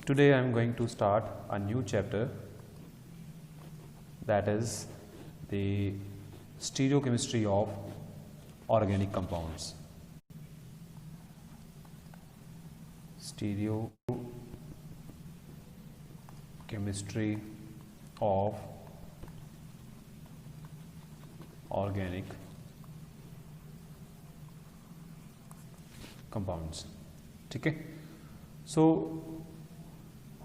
Today I am going to start a new chapter, that is the stereochemistry of organic compounds. Stereochemistry of organic compounds. ठीक है, सो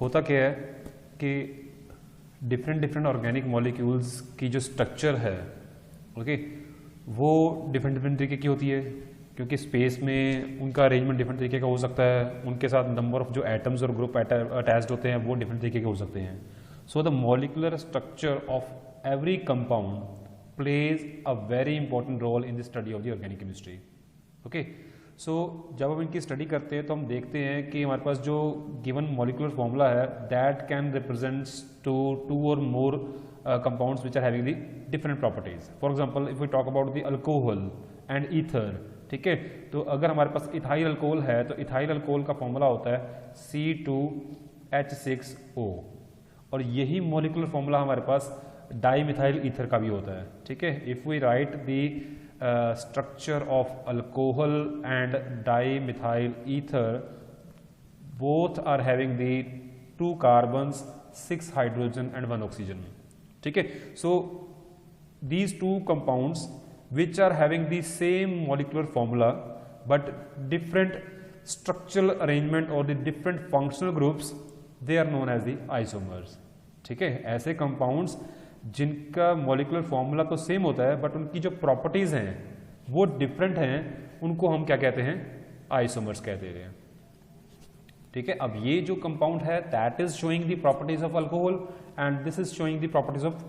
होता क्या है कि different organic molecules की जो स्ट्रक्चर है ओके वो डिफरेंट तरीके की होती है, क्योंकि स्पेस में उनका अरेंजमेंट डिफरेंट तरीके का हो सकता है, उनके साथ नंबर ऑफ जो एटम्स और ग्रुप अटैच्ड होते हैं वो डिफरेंट तरीके के हो सकते हैं. So the molecular structure of every compound plays a very important role in the study of the organic chemistry. Okay, so जब हम इनकी स्टडी करते हैं तो हम देखते हैं कि हमारे पास जो गिवन मॉलिकुलर फॉर्मूला है दैट कैन रिप्रेजेंट्स टू और more compounds which are having the different properties. For example if we talk about the alcohol and ether, ठीक है, तो अगर हमारे पास इथाइल अल्कोहल है तो इथाइल अल्कोहल का फॉर्मूला होता है C2H6O, और यही मॉलिकुलर फॉर्मूला हमारे पास डाईमिथाइल ईथर का भी होता है. ठीक है, if we write the structure of alcohol and dimethyl ether, both are having the 2 carbons, 6 hydrogen and 1 oxygen. ठीक है, so these 2 compounds which are having the same molecular formula but different structural arrangement or the different functional groups, they are known as the isomers. ठीक है, ऐसे compounds जिनका molecular formula तो same होता है but उनकी जो प्रॉपर्टीज हैं वो डिफरेंट हैं, उनको हम क्या कहते हैं, आइसोमर्स कहते हैं. ठीक है, अब ये जो कंपाउंड है that is showing the properties of alcohol and this is showing the properties of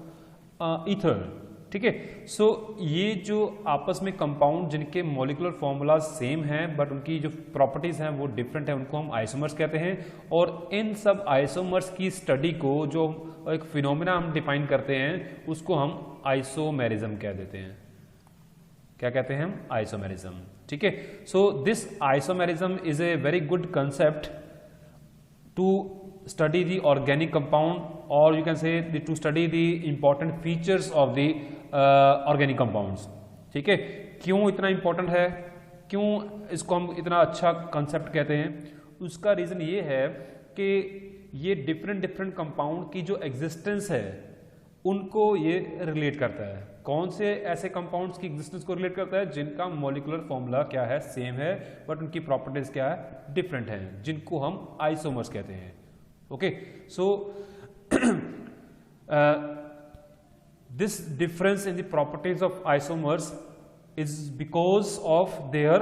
ether. ठीक है, सो ये जो आपस में कंपाउंड जिनके मॉलिकुलर फॉर्मूला सेम हैं बट उनकी जो प्रॉपर्टीज हैं वो डिफरेंट है, उनको हम आइसोमर्स कहते हैं. और इन सब आइसोमर्स की स्टडी को जो एक फिनोमेना हम डिफाइन करते हैं उसको हम आइसोमेरिज्म कह देते हैं. क्या कहते हैं हम, आइसोमेरिज्म. ठीक है, so this isomerism is a very good concept to study the organic compound, or you can say to study the important features of the organic compounds. ठीक है, क्यों इतना important है, क्यों इसको हम इतना अच्छा concept कहते हैं, उसका रीज़न ये है कि ये डिफरेंट कंपाउंड की जो एग्जिस्टेंस है उनको ये रिलेट करता है. कौन से ऐसे कंपाउंड्स की एग्जिस्टेंस को रिलेट करता है, जिनका मॉलिकुलर फॉर्मूला क्या है, सेम है बट उनकी प्रॉपर्टीज क्या है, डिफरेंट है, जिनको हम आइसोमर्स कहते हैं. Okay, so this difference in the properties of isomers is because of their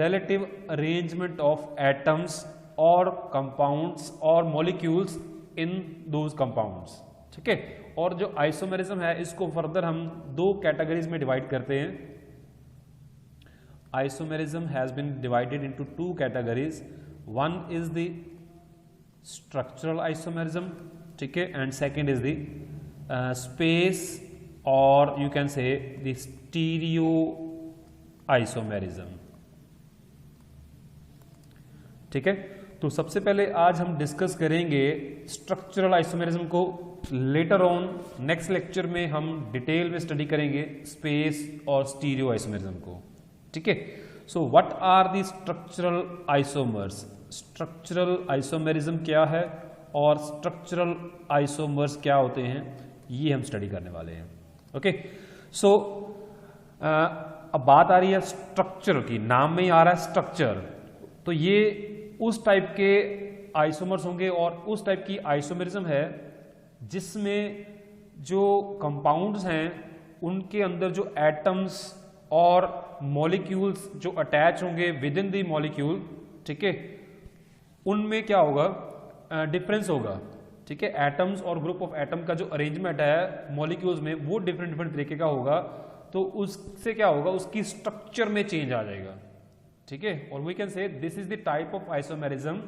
relative arrangement of atoms or compounds or molecules in those compounds. ठीक है, और जो आइसोमेरिज्म है इसको फर्दर हम 2 कैटेगरीज में डिवाइड करते हैं. Isomerism has been divided into 2 categories. One is the structural isomerism, ठीक है, and second is the space or you can say the stereo isomerism. ठीक है, तो सबसे पहले आज हम डिस्कस करेंगे स्ट्रक्चरल आइसोमेरिज्म को. लेटर ऑन नेक्स्ट लेक्चर में हम डिटेल में स्टडी करेंगे स्पेस और स्टीरियो आइसोमेरिज्म को. ठीक है, so what are the structural isomers. Structural isomerism क्या है और स्ट्रक्चरल आइसोमर्स क्या होते हैं, ये हम स्टडी करने वाले हैं. ओके, सो अब बात आ रही है स्ट्रक्चर की. नाम में ही आ रहा है स्ट्रक्चर, तो ये उस टाइप के आइसोमर्स होंगे और उस टाइप की आइसोमेरिज्म है जिसमें जो कंपाउंड्स हैं उनके अंदर जो एटम्स और मॉलिक्यूल्स जो अटैच होंगे विद इन द मॉलिक्यूल, ठीक है, उनमें क्या होगा, डिफरेंस होगा. ठीक है, एटम्स और ग्रुप ऑफ एटम का जो अरेंजमेंट है मॉलिक्यूल्स में वो डिफरेंट तरीके का होगा, तो उससे क्या होगा, उसकी स्ट्रक्चर में चेंज आ जाएगा. ठीक है, और we can say this is the type of isomerism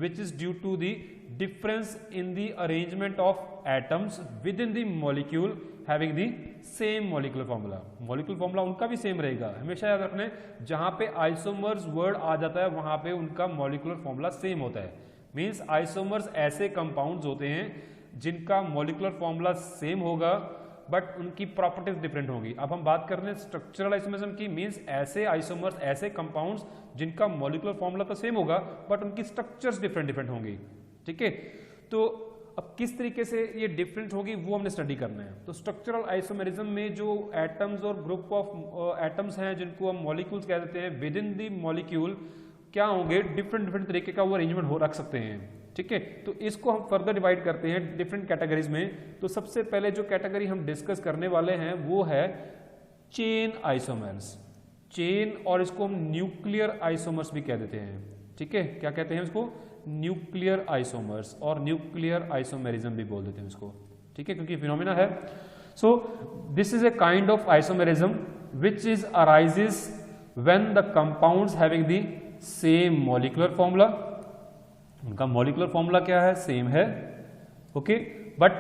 which is due to the difference in the arrangement of atoms within the molecule having the same molecular formula. molecular formula उनका भी same रहेगा, हमेशा याद रखना है. जहां पे isomers word आ जाता है वहां पे उनका molecular formula सेम होता है. मीन्स आइसोमर्स ऐसे कंपाउंड्स होते हैं जिनका मॉलिक्यूलर फॉर्मूला सेम होगा बट उनकी प्रॉपर्टीज डिफरेंट होंगी। अब हम बात कर रहे हैं स्ट्रक्चरल आइसोमरिज्म की, मींस ऐसे आइसोमर्स, ऐसे कंपाउंड्स जिनका मॉलिक्यूलर फॉर्मूला तो सेम होगा बट उनकी स्ट्रक्चर्स डिफरेंट डिफरेंट होंगी। ठीक है, तो अब किस तरीके से ये डिफरेंट होगी वो हमने स्टडी करना है। तो स्ट्रक्चरल आइसोमरिज्म में जो एटम्स और ग्रुप ऑफ एटम्स हैं जिनको हम मॉलिक्यूल्स कह देते हैं, विद इन दी मॉलिक्यूल क्या होंगे, डिफरेंट डिफरेंट तरीके का वो अरेंजमेंट हो रख सकते हैं। ठीक है, तो इसको हम फर्दर डिवाइड करते हैं डिफरेंट कैटेगरीज में। तो सबसे पहले जो कैटेगरी हम डिस्कस करने वाले हैं वो है चेन आइसोमर्स। चेन, और इसको हम न्यूक्लियर आइसोमर्स भी कह देते हैं। ठीक है, क्या कहते हैं इसको, न्यूक्लियर आइसोमर्स, और न्यूक्लियर आइसोमेरिज्म भी बोल देते हैं इसको। ठीक है, क्योंकि फिनोमेना है। So this is a kind of isomerism which is arises when the compounds having the same molecular formula. उनका मॉलिक्यूलर फॉर्मूला क्या है, सेम है, okay, but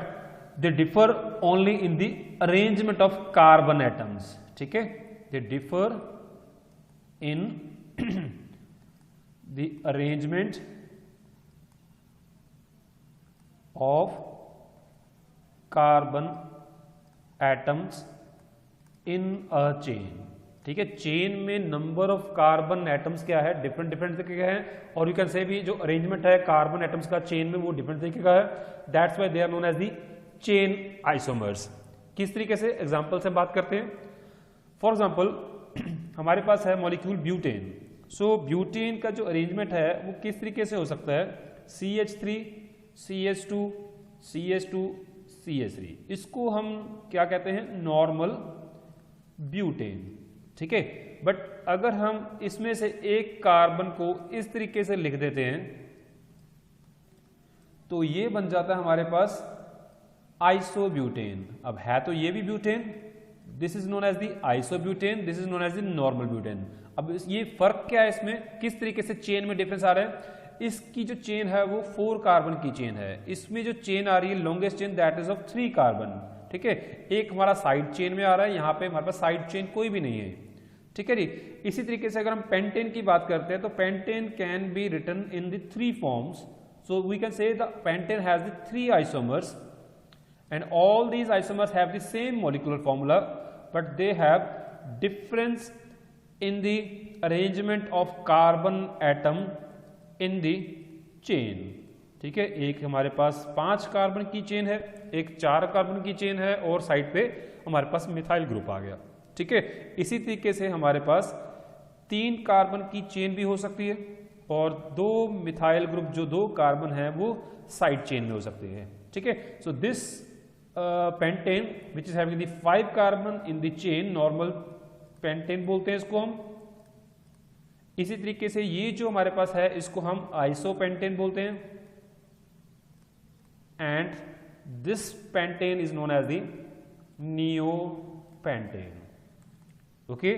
they differ only in the arrangement of carbon atoms. ठीक है, they differ in the arrangement of carbon atoms in a chain. ठीक है, chain में number of carbon atoms क्या है, डिफरेंट डिफरेंट तरीके का है, और यू कैन से भी जो अरेंजमेंट है कार्बन एटम्स का चेन में वो डिफरेंट तरीके का है। That's why they are known as the chain isomers. किस तरीके से, एग्जांपल से बात करते हैं। फॉर एग्जांपल हमारे पास है मॉलिक्यूल ब्यूटेन। सो ब्यूटेन का जो अरेंजमेंट है वो किस तरीके से हो सकता है, CH3 CH2 CH2 CH3, इसको हम क्या कहते हैं, नॉर्मल ब्यूटेन। ठीक है, बट अगर हम इसमें से एक कार्बन को इस तरीके से लिख देते हैं तो ये बन जाता है हमारे पास आइसोब्यूटेन। अब है तो ये भी butane, this is known as the isobutane, this is known as the normal butane. अब ये फर्क क्या है इसमें, किस तरीके से चेन में डिफरेंस आ रहा है। इसकी जो चेन है वो 4 कार्बन की चेन है, इसमें जो चेन आ रही है longest chain that is of 3 carbon. ठीक है, एक हमारा साइड चेन में आ रहा है, यहाँ पे हमारे पास साइड चेन कोई भी नहीं है। ठीक है जी, इसी तरीके से अगर हम पेंटेन की बात करते हैं तो pentane can be written in the 3 forms. So we can say the pentane has the 3 isomers and all these isomers have the same molecular formula but they have difference in the arrangement of carbon atom in the chain. ठीक है, एक हमारे पास 5 carbon की chain है, एक 4 carbon की chain है, और साइड पे हमारे पास मिथाइल ग्रुप आ गया। ठीक है, इसी तरीके से हमारे पास 3 कार्बन की चेन भी हो सकती है, और 2 मिथाइल ग्रुप जो 2 कार्बन है वो साइड चेन में हो सकते हैं। ठीक है, so this pentane which is having the 5 carbon in the chain, normal pentane बोलते हैं इसको हम। इसी तरीके से ये जो हमारे पास है इसको हम आइसोपेंटेन बोलते हैं, and this pentane is known as the neopentane. Okay,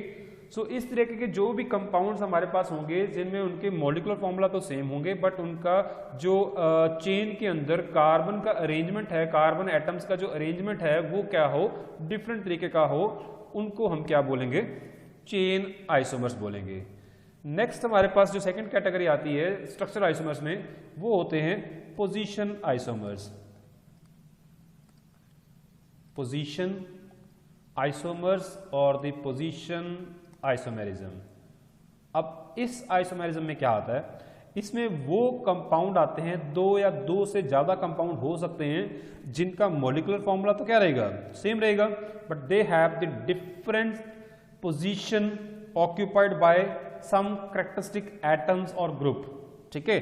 so इस तरीके के जो भी कंपाउंड्स हमारे पास होंगे जिनमें उनके मॉलिक्यूलर फॉर्मूला तो सेम होंगे बट उनका जो चेन के अंदर कार्बन का अरेंजमेंट है, कार्बन एटम्स का जो अरेंजमेंट है वो क्या हो, डिफरेंट तरीके का हो, उनको हम क्या बोलेंगे, चेन आइसोमर्स बोलेंगे। नेक्स्ट हमारे पास जो सेकंड कैटेगरी आती है स्ट्रक्चरल आइसोमर्स में वो होते हैं पोजीशन आइसोमर्स। पोजीशन आइसोमर्स और द पोजीशन आइसोमेरिज्म। अब इस आइसोमेरिज्म में क्या आता है, इसमें वो कंपाउंड आते हैं, 2 या 2 से ज्यादा कंपाउंड हो सकते हैं जिनका मॉलिक्यूलर फॉर्मूला तो क्या रहेगा, सेम रहेगा, but they have the different position occupied by some characteristic atoms और ग्रुप। ठीक है,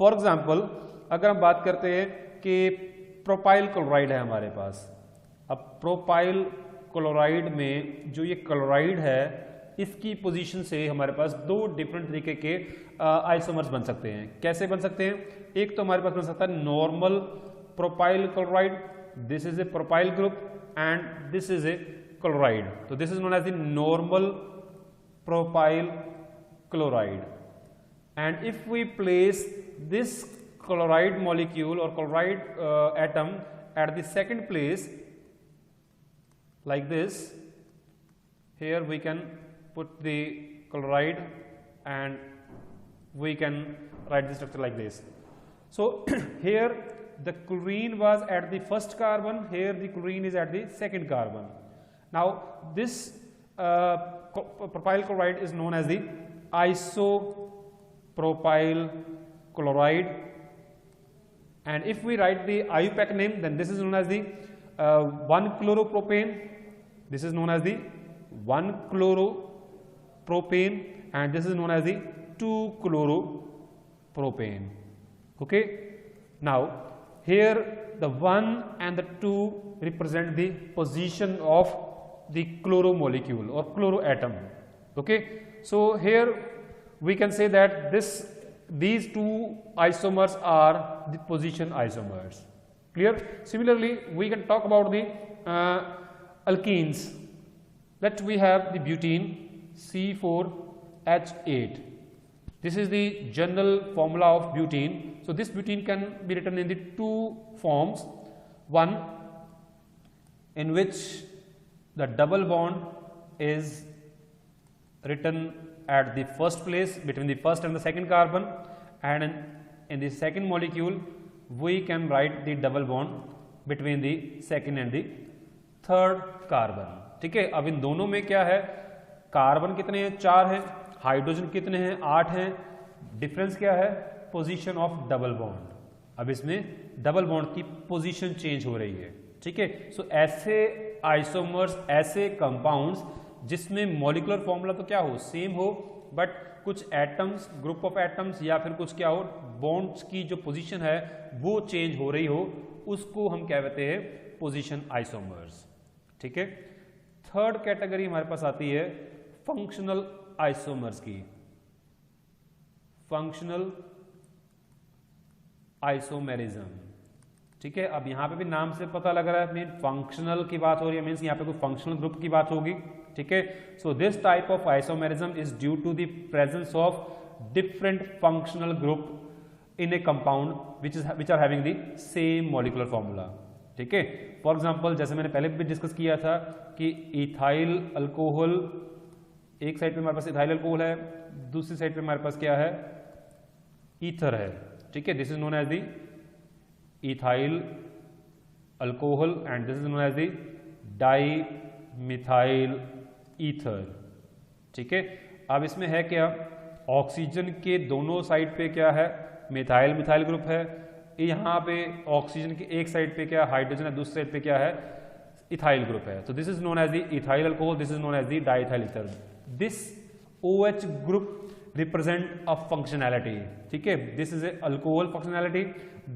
फॉर एग्जांपल अगर हम बात करते हैं कि प्रोपाइल क्लोराइड है हमारे पास। अब प्रोपाइल क्लोराइड में जो ये क्लोराइड है इसकी पोजीशन से हमारे पास 2 डिफरेंट तरीके के आइसोमर्स बन सकते हैं। कैसे बन सकते हैं, एक तो हमारे पास बन सकता है normal propyl chloride, this is a propyl group and this is a chloride, तो this is known as the normal propyl chloride, and if we place this chloride molecule or chloride atom at the second place like this, here we can put the chloride and we can write the structure like this. So here the chlorine was at the first carbon, here the chlorine is at the second carbon. Now this propyl chloride is known as the isopropyl chloride, and if we write the IUPAC name, then this is known as the 1-chloropropane. This is known as the 1-chloropropane, and this is known as the 2-chloropropane. Okay. Now here the 1 and the 2 represent the position of the chloro molecule or chloro atom. Okay. So here we can say that these two isomers are the position isomers. Clear? Similarly, we can talk about the alkenes. Let we have the butene C4H8. This is the general formula of butene. So this butene can be written in the two forms. One in which the double bond is written at the first place between the first and the second carbon, and in the second molecule we can write the double bond between the second and the third carbon. ठीक है. अब इन दोनों में क्या है, carbon कितने हैं, 4 हैं, हाइड्रोजन कितने हैं, 8 हैं. डिफरेंस क्या है, पोजीशन ऑफ डबल बॉन्ड. अब इसमें डबल बॉन्ड की पोजीशन चेंज हो रही है. ठीक है. सो ऐसे आइसोमर्स, ऐसे कंपाउंड्स जिसमें मॉलिक्यूलर फॉर्मूला तो क्या हो, सेम हो, बट कुछ एटम्स, ग्रुप ऑफ एटम्स या फिर कुछ क्या हो, बॉन्ड्स की जो पोजीशन है वो चेंज हो रही हो, उसको हम क्या कहते हैं, पोजीशन आइसोमर्स. ठीक है. थर्ड कैटेगरी हमारे पास आती है फंक्शनल आइसोमर्स की. Functional isomerism. ठीक है. अब यहां पे भी नाम से पता लग रहा है मीन फंक्शनल की बात हो रही है, मीन्स यहां पे कोई फंक्शनल ग्रुप की बात होगी. ठीक है. So this type of isomerism is due to the presence of different functional group in a compound which are having the same molecular formula. ठीक है. फॉर एग्जांपल, जैसे मैंने पहले भी डिस्कस किया था कि इथाइल अल्कोहल, एक साइड पे हमारे पास इथाइल अल्कोहल है, दूसरी साइड पे हमारे पास क्या है, ईथर है. ठीक है. This is known as the ethyl alcohol and this is known as the dimethyl ether. ठीक है. अब इसमें है क्या, ऑक्सीजन के दोनों साइड पे क्या है, मिथाइल मिथाइल ग्रुप है. यहाँ पे ऑक्सीजन की एक साइड पे क्या, हाइड्रोजन है, दूसरी साइड पे क्या है, इथाइल ग्रुप है. तो this is known as the ethyl alcohol, this is known as the diethyl ether. This OH group represent a functionality. ठीक है. This is a alcohol functionality,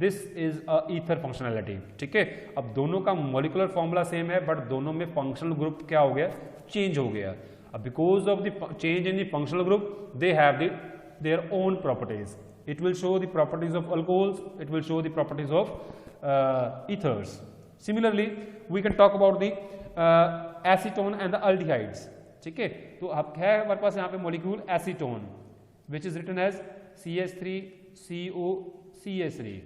this is a ether functionality. ठीक है. अब दोनों का molecular formula same है, but दोनों में फंक्शनल ग्रुप क्या हो गया, चेंज हो गया. अब because of the change in the functional group they have their own properties. It will show the properties of alcohols, it will show the properties of ethers. Similarly, we can talk about the acetone and the aldehydes. ठीक है. तो अब है हमारे पास यहाँ पे molecule acetone which is written as CH3COCH3.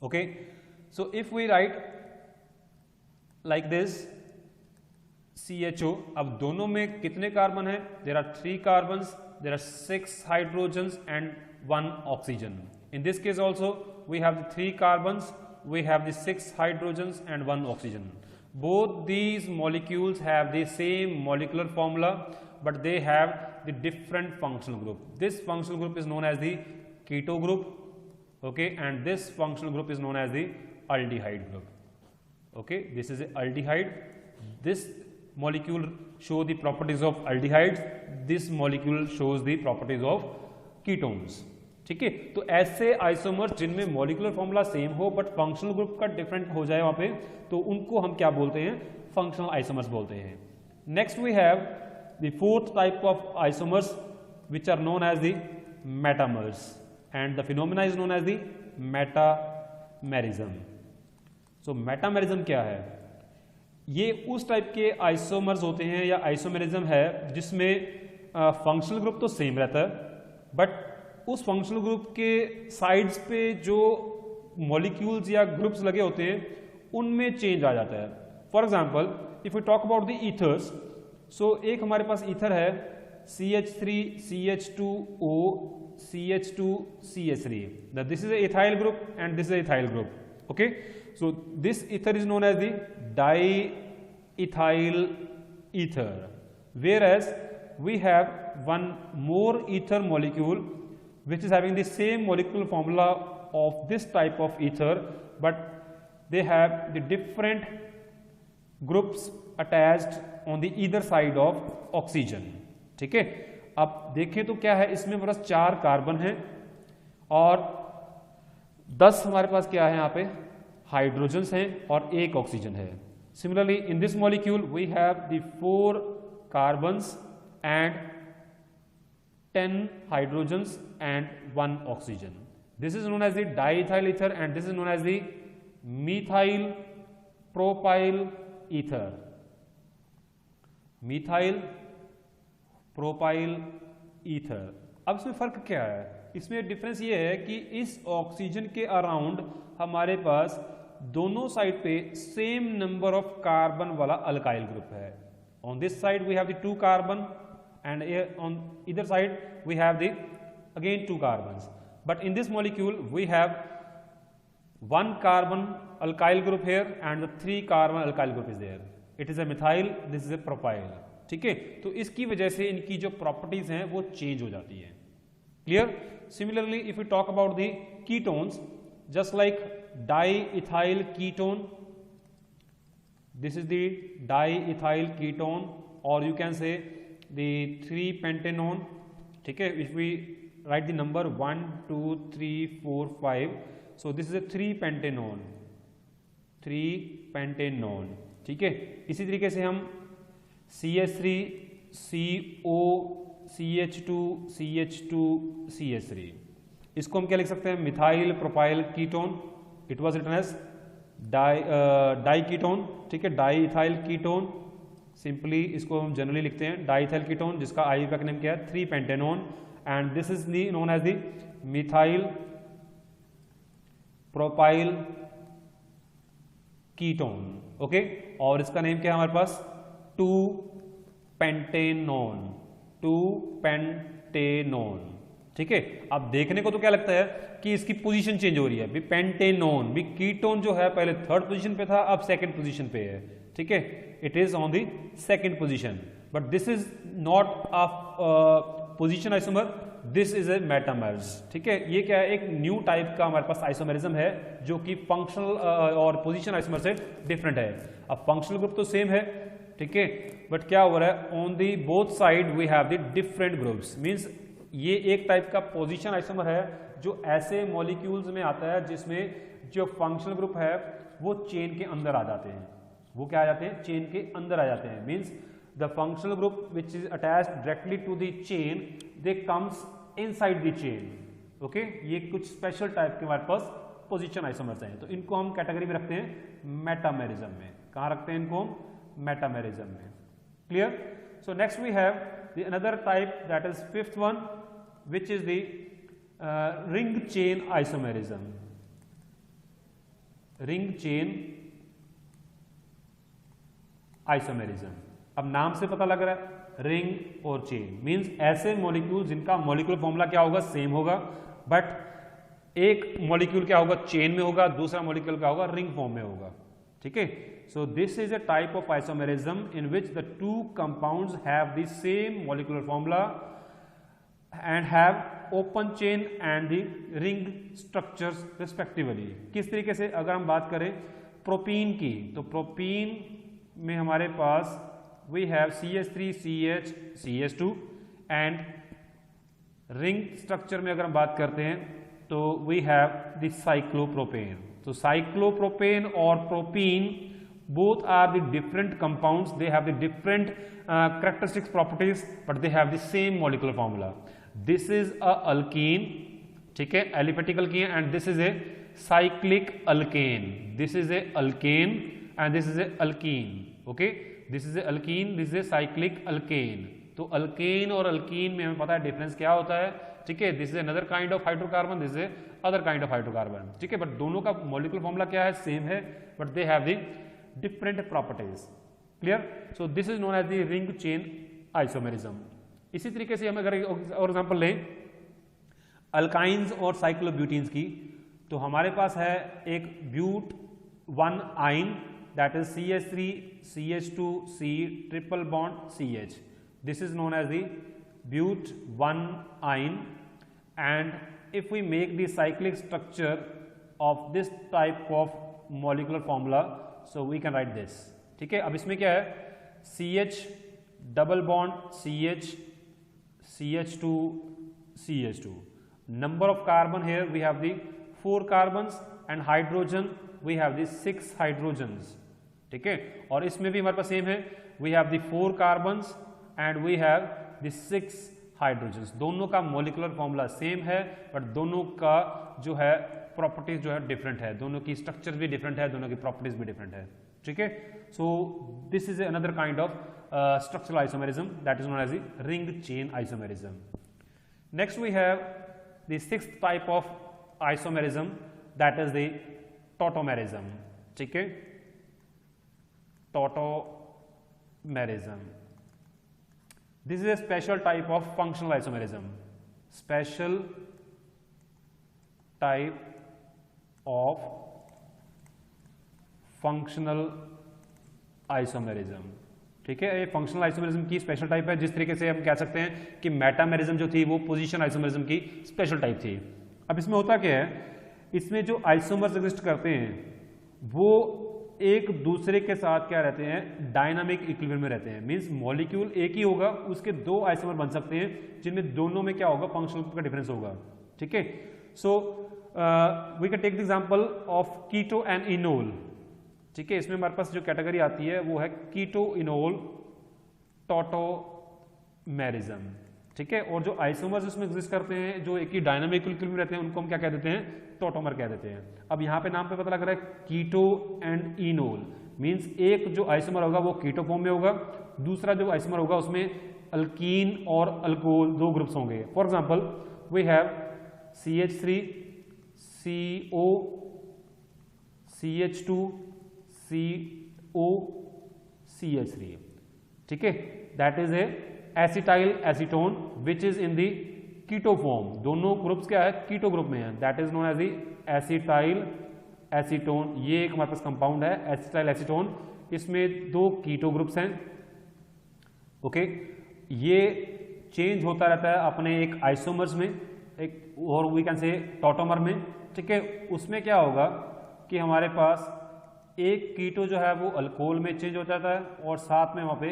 Okay. So if we write like this CHO, अब दोनों में कितने कार्बन है, there are 3 carbons, there are 6 hydrogens and 1 oxygen. In this case also we have the 3 carbons, we have the 6 hydrogens and 1 oxygen. Both these molecules have the same molecular formula, but they have the different functional group. This functional group is known as the keto group. Okay. And this functional group is known as the aldehyde group. Okay. This is a aldehyde. This molecule show the properties of aldehydes, this molecule shows the properties of ketones. ठीक है. तो ऐसे isomers जिनमें molecular formula same हो but functional group का different हो जाए वहां पे, तो उनको हम क्या बोलते हैं, फंक्शनल आइसोमर्स बोलते हैं. Next we have the fourth type of isomers which are known as the metamers, and the phenomena is known as the metamerism. So metamerism क्या है, ये उस टाइप के आइसोमर्स होते हैं या आइसोमेरिज्म है जिसमें फंक्शनल ग्रुप तो सेम रहता है, बट उस फंक्शनल ग्रुप के साइड्स पे जो मॉलिक्यूल्स या ग्रुप्स लगे होते हैं उनमें चेंज आ जाता है. For example, if you talk about the ethers, so एक हमारे पास ईथर है CH3CH2O CH2 CH3. Now this is a ethyl group and this is a ethyl group. Okay, so this ether is known as the diethyl ether, whereas we have one more ether molecule which is having the same molecular formula of this type of ether, but they have the different groups attached on the either side of oxygen. ठीक है, अब देखें तो क्या है, इसमें बस 4 carbon है और 10 हमारे पास क्या है यहाँ पे हाइड्रोजन्स हैं और 1 ऑक्सीजन है. Similarly in this molecule we have the 4 carbons and 10 hydrogens and 1 oxygen. This is known as the diethyl ether and this is known as the methyl propyl ether. Methyl propyl ether. अब इसमें फर्क क्या है? इसमें difference ये है कि इस ऑक्सीजन के अराउंड हमारे पास दोनों साइड पे सेम नंबर ऑफ कार्बन वाला अल्काइल ग्रुप है. On this side we have the 2 carbon and on either side we have the again 2 carbons, but in this molecule we have 1 carbon alkyl group here and the 3 carbon alkyl group is there. It is a methyl, this is a propyl. ठीक है, तो इसकी वजह से इनकी जो properties हैं वो चेंज हो जाती है. Clear? Similarly if you talk about the ketones, just like diethyl ketone, this is the diethyl ketone, और you can say the 3-pentanone. ठीक है, if we write the number 1 2 3 4 5, so this is a 3-pentanone. ठीक है, इसी तरीके से हम CH3 CO CH2 CH2 CH3, इसको हम क्या लिख सकते हैं, methyl propyl ketone. It was written as di ketone. ठीक है, डाइइथाइल कीटोन, सिंपली इसको हम जनरली लिखते हैं डाइइथाइल कीटोन, जिसका IUPAC नेम क्या है, 3-pentanone, and this is known as the methyl propyl ketone. Okay, और इसका नेम क्या है हमारे पास, 2-pentanone. ठीक है, अब देखने को तो क्या लगता है कि इसकी पोजीशन चेंज हो रही है. पेंटेनोन भी, कीटोन जो है पहले 3rd पोजीशन पे था, अब 2nd पोजीशन पे है. ठीक है, it is on the 2nd position, but this is not a position isomer, this is a metamers. ठीक है, ये क्या है, एक न्यू टाइप का हमारे पास आइसोमेरिज्म है जो कि फंक्शनल और पोजीशन आइसोमर से डिफरेंट है. अब फंक्शनल ग्रुप तो सेम है, ठीक है, बट क्या हो रहा है, on the both side we have the different groups. Means ये एक टाइप का पोजीशन आइसोमर है जो ऐसे मॉलिक्यूल्स में आता है जिसमें जो फंक्शनल ग्रुप है वो चेन के अंदर आ जाते हैं. वो क्या आ जाते हैं, चेन के अंदर आ जाते हैं. Means the functional group which is attached directly to the chain, they comes inside the chain. Okay, ये कुछ स्पेशल टाइप के हमारे पास पोजीशन आइसोमर्स हैं, तो इनको हम कैटेगरी में रखते हैं मेटामेरिज्म में. कहाँ रखते हैं इनको, मेटामेरिज्म में. Clear? So next we have the another type, that is 5th one, which is the ring chain isomerism. Ring chain isomerism. अब नाम से पता लग रहा है रिंग और चेन, मींस ऐसे मॉलिक्यूल जिनका मॉलिक्यूलर फॉर्मूला क्या होगा, सेम होगा, बट एक मॉलिक्यूल क्या होगा, चेन में होगा, दूसरा मॉलिक्यूल क्या होगा, रिंग फॉर्म में होगा. ठीक है, so this is a type of isomerism in which the 2 compounds have the same molecular formula and have open chain and the ring structures respectively. किस तरीके से, अगर हम बात करें प्रोपीन की, तो प्रोपीन में हमारे पास we have CH3CH CH2 and ring structure में अगर हम बात करते हैं तो we have the cyclopropane. तो cyclopropane और propene both are the different compounds, they have the different characteristics properties, but they have the same molecular formula. This is a alkene, ठीक है, aliphatic alkene, and this is a cyclic alkane. This is a alkane and this is a alkene. Okay, this is a alkene, this is a cyclic alkane. तो alkane और alkyne में हमें पता है difference क्या होता है. ठीक है, this is another kind of hydrocarbon, this is other kind of hydrocarbon. ठीक है, बट दोनों का मॉलिक्यूलर फॉर्मूला क्या है, सेम है, but they have the different properties. Clear? So this is known as the ring chain isomerism. इसी तरीके से हम अगर और एग्जांपल लें, अल्काइंस और साइक्लोब्यूटीन्स की, तो हमारे पास है एक ब्यूट 1 आइन that is CH3 CH2 C triple bond CH. This is known as the but 1 ine, and if we make the cyclic structure of this type of molecular formula, so we can write this. ठीक है, अब इसमें क्या है, CH double bond CH CH2 CH2. Number of carbon here we have the 4 carbons and hydrogen we have the 6 hydrogens. ठीक है, और इसमें भी हमारे पास सेम है, we have the 4 carbons and we have the 6 hydrogens. दोनों का मोलिकुलर फॉर्मूला सेम है, बट दोनों का जो है प्रॉपर्टीज जो है डिफरेंट है, दोनों की स्ट्रक्चर भी डिफरेंट है, दोनों की प्रॉपर्टीज भी डिफरेंट है. ठीक है, so this is another kind of structural isomerism that is known as the ring chain isomerism. Next we have the 6th type of isomerism, that is the tautomerism. ठीक है, tautomerism. This is a special type of functional isomerism. Special type of functional isomerism. ठीक है, ये functional isomerism की special type है, जिस तरीके से हम कह सकते हैं कि मेटामेरिज्म जो थी वो पोजीशन आइसोमेरिज्म की स्पेशल टाइप थी. अब इसमें होता क्या है, इसमें जो आइसोमर्स एग्जिस्ट करते हैं वो एक दूसरे के साथ क्या रहते हैं, डायनामिक इक्विलिब्रियम में रहते हैं. मींस मॉलिक्यूल एक ही होगा, उसके 2 आइसोमर बन सकते हैं जिनमें दोनों में क्या होगा, फंक्शनल का डिफरेंस होगा. ठीक है, so we can take the example of keto and enol. ठीक है, इसमें हमारे पास जो कैटेगरी आती है वो है कीटो इनोल टॉटोमेरिज्म. ठीक है, और जो आइसोमर्स इसमें एग्जिस्ट करते हैं जो एक ही डायनामिक इक्विलिब्रियम में रहते हैं उनको हम क्या कह देते हैं, टॉटोमर कह देते हैं. अब यहाँ पे नाम पे पता लग रहा है कीटो एंड इनोल, मींस एक जो आइसोमर होगा वो कीटो फॉर्म में होगा, दूसरा जो आइसोमर होगा उसमें अल्कीन और अल्कोहल 2 ग्रुप्स होंगे. For example we have CH3 CO CH2 CO CH3. ठीक है, that is a acetyl acetone which is in the keto form. दोनों ग्रुप्स क्या है, कीटो ग्रुप में है, that is known as the acetyl acetone. ये एक हमारे पास कंपाउंड है एसिटाइल एसीटोन, इसमें 2 कीटो ग्रुप्स हैं. ओके, ये चेंज होता रहता है अपने एक आइसोमर्स में, एक और वी कैन से टॉटोमर में. ठीक है, उसमें क्या होगा कि हमारे पास एक कीटो जो है वो अल्कोहल में चेंज हो जाता है और साथ में वहां पे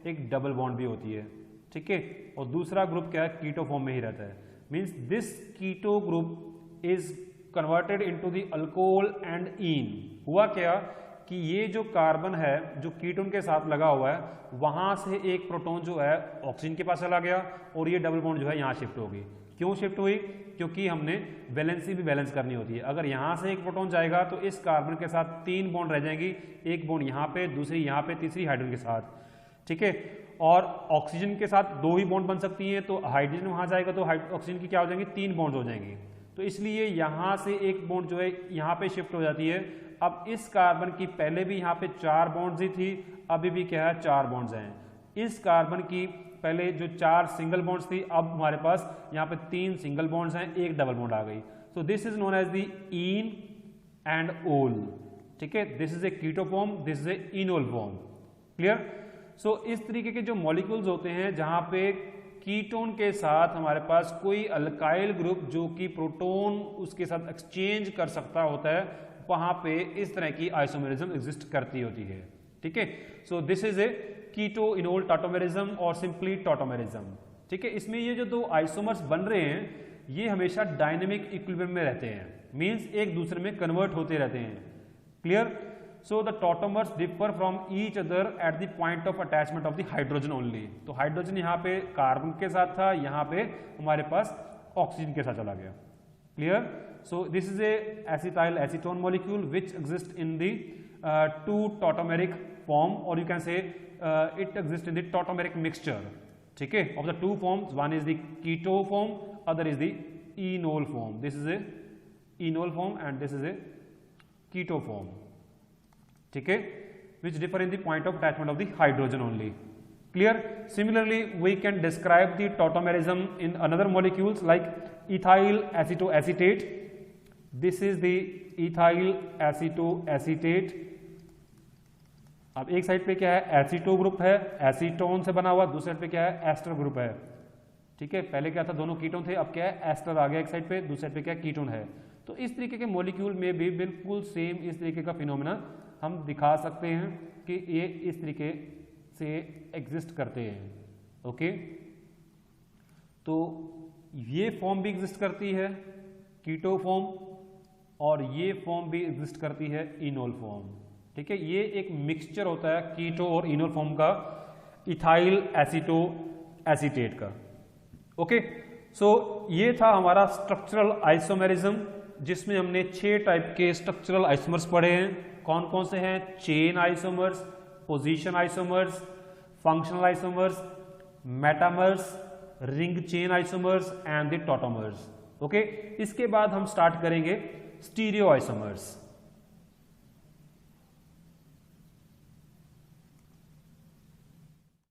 एक डबल बॉन्ड भी होती है. ठीक है, और दूसरा ग्रुप क्या है, कीटो फॉर्म में ही रहता है. Means this keto group is converted into the alcohol and ene. हुआ क्या कि ये जो कार्बन है जो कीटोन के साथ लगा हुआ है वहां से एक प्रोटॉन जो है ऑक्सीजन के पास चला गया और ये डबल बॉन्ड जो है यहाँ शिफ्ट होगी. क्यों शिफ्ट हुई, क्योंकि हमने वैलेंसी भी बैलेंस करनी होती है. अगर यहाँ से एक प्रोटॉन जाएगा तो इस कार्बन के साथ 3 बॉन्ड रह जाएंगी, एक बॉन्ड यहाँ पे, दूसरी यहाँ पे, तीसरी हाइड्रोजन के साथ. ठीक है, और ऑक्सीजन के साथ 2 ही बॉन्ड बन सकती हैं, तो हाइड्रोजन वहाँ जाएगा तो ऑक्सीजन की क्या हो जाएंगी, 3 बॉन्ड हो जाएंगी. तो इसलिए यहाँ से एक बॉन्ड जो है यहाँ पे शिफ्ट हो जाती है. अब इस कार्बन की पहले भी यहाँ पे 4 बॉन्ड्स ही थी, अभी भी क्या है 4 बॉन्ड्स हैं. इस कार्बन की पहले जो 4 सिंगल बॉन्ड्स थी, अब हमारे पास यहाँ पे 3 सिंगल बॉन्ड्स हैं, एक डबल बॉन्ड आ गई. So this is known as the ene and ol. ठीक है, this is a keto form, this is a enol form. Clear. So इस तरीके के जो मॉलिक्यूल्स होते हैं जहां पे कीटोन के साथ हमारे पास कोई अल्काइल ग्रुप जो कि प्रोटोन उसके साथ एक्सचेंज कर सकता होता है, वहां पे इस तरह की आइसोमेरिज्म एग्जिस्ट करती होती है. ठीक है, so this is a keto enol tautomerism और सिंपली टॉटोमेरिज्म. ठीक है, इसमें ये जो 2 आइसोमर्स बन रहे हैं ये हमेशा डायनेमिक इक्विलिब्रियम में रहते हैं, मींस एक दूसरे में कन्वर्ट होते रहते हैं. Clear. So the tautomers differ from each other at the point of attachment of the hydrogen only. तो हाइड्रोजन यहाँ पे कार्बन के साथ था, यहाँ पे हमारे पास ऑक्सीजन के साथ चला गया. Clear. So this is a acetyl acetone molecule which exist in the 2 tautomeric form, और you can say it exists in the tautomeric mixture. ठीक है, of the 2 forms, one is the keto form, other is the enol form. This is a enol form and this is a keto form. ठीक है, which differ in the point of attachment of the hydrogen only. Clear? Similarly, we can describe the tautomerism in another molecules like ethyl acetoacetate. This is the ethyl acetoacetate. अब एक side पे क्या है, aceto group है, acetone से बना हुआ, दूसरे साइड पे क्या है, एस्टर ग्रुप है। ठीक है, पहले क्या था, दोनों कीटोन थे, अब क्या है, एस्टर आ गया एक साइड पे, दूसरे साइड पे क्या है, कीटोन है। तो इस तरीके के मॉलिक्यूल में भी बिल्कुल सेम इस तरीके का फिनोमेना हम दिखा सकते हैं कि ये इस तरीके से एग्जिस्ट करते हैं। ओके, तो ये फॉर्म भी एग्जिस्ट करती है, कीटो फॉर्म, और ये फॉर्म भी एग्जिस्ट करती है, इनोल फॉर्म। ठीक है, ये एक मिक्सचर होता है कीटो और इनोल फॉर्म का, इथाइल एसीटोएसीटेट का। ओके, सो ये था हमारा स्ट्रक्चरल आइसोमेरिज्म, जिसमें हमने 6 टाइप के स्ट्रक्चरल आइसोमर्स पढ़े हैं। कौन कौन से हैं? Chain isomers, position isomers, functional isomers, metamers, ring chain isomers and the tautomers. Okay, इसके बाद हम स्टार्ट करेंगे स्टीरियो आइसोमर्स।